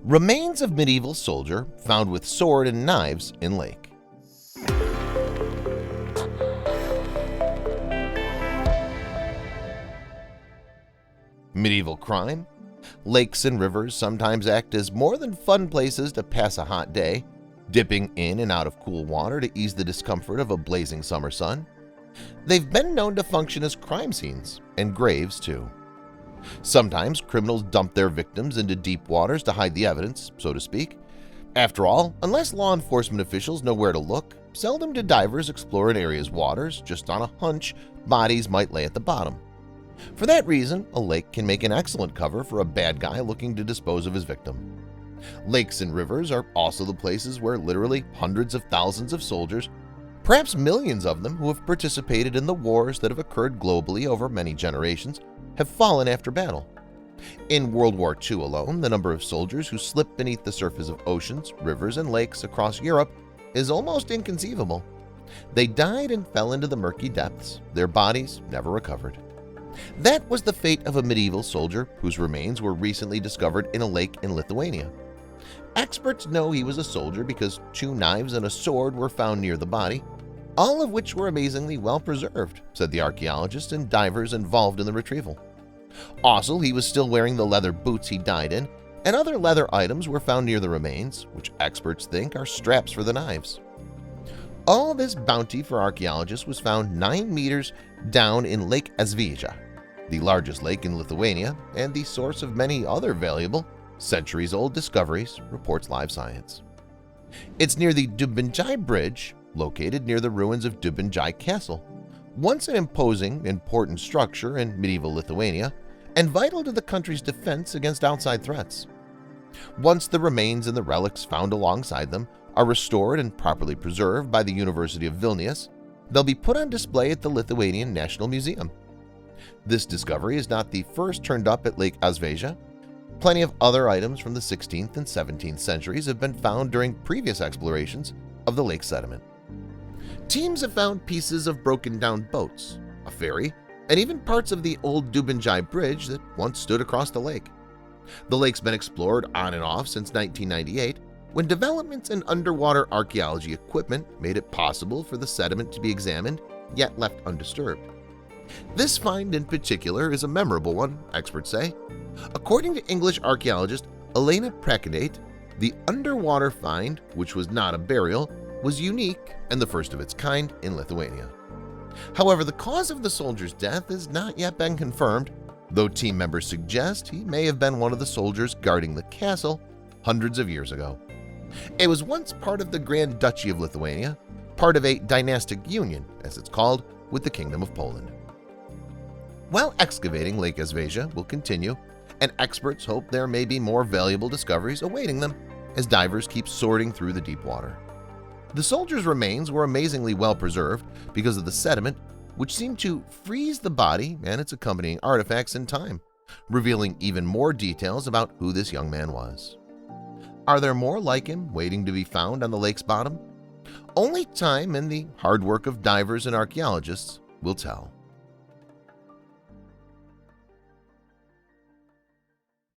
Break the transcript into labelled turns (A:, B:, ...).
A: Remains of medieval soldier found with sword and knives in lake. Medieval crime. Lakes and rivers sometimes act as more than fun places to pass a hot day, dipping in and out of cool water to ease the discomfort of a blazing summer sun. They've been known to function as crime scenes and graves too. Sometimes criminals dump their victims into deep waters to hide the evidence, so to speak. After all, unless law enforcement officials know where to look, seldom do divers explore an area's waters just on a hunch bodies might lay at the bottom. For that reason, a lake can make an excellent cover for a bad guy looking to dispose of his victim. Lakes and rivers are also the places where literally hundreds of thousands of soldiers, perhaps millions of them who have participated in the wars that have occurred globally over many generations, have fallen after battle. In World War II alone, the number of soldiers who slipped beneath the surface of oceans, rivers, and lakes across Europe is almost inconceivable. They died and fell into the murky depths, their bodies never recovered. That was the fate of a medieval soldier whose remains were recently discovered in a lake in Lithuania. Experts know he was a soldier because 2 knives and a sword were found near the body, all of which were amazingly well preserved, said the archaeologists and divers involved in the retrieval. Also, he was still wearing the leather boots he died in, and other leather items were found near the remains, which experts think are straps for the knives. All this bounty for archaeologists was found 9 meters down in Lake Esveja, the largest lake in Lithuania and the source of many other valuable, centuries-old discoveries, reports Live Science. It's near the Dubinjai Bridge, located near the ruins of Dubinjai Castle, once an imposing, important structure in medieval Lithuania and vital to the country's defense against outside threats. Once the remains and the relics found alongside them are restored and properly preserved by the University of Vilnius, they'll be put on display at the Lithuanian National Museum. This discovery is not the first turned up at Lake Esveja. Plenty of other items from the 16th and 17th centuries have been found during previous explorations of the lake sediment. Teams have found pieces of broken-down boats, a ferry, and even parts of the old Dubinjai Bridge that once stood across the lake. The lake's been explored on and off since 1998, when developments in underwater archaeology equipment made it possible for the sediment to be examined, yet left undisturbed. This find in particular is a memorable one, experts say. According to English archaeologist Elena Prakadate, the underwater find, which was not a burial, was unique and the first of its kind in Lithuania. However, the cause of the soldier's death has not yet been confirmed, though team members suggest he may have been one of the soldiers guarding the castle hundreds of years ago. It was once part of the Grand Duchy of Lithuania, part of a dynastic union, as it's called, with the Kingdom of Poland. While excavating Lake Esveja will continue, and experts hope there may be more valuable discoveries awaiting them as divers keep sorting through the deep water. The soldier's remains were amazingly well preserved because of the sediment, which seemed to freeze the body and its accompanying artifacts in time, revealing even more details about who this young man was. Are there more like him waiting to be found on the lake's bottom? Only time and the hard work of divers and archaeologists will tell.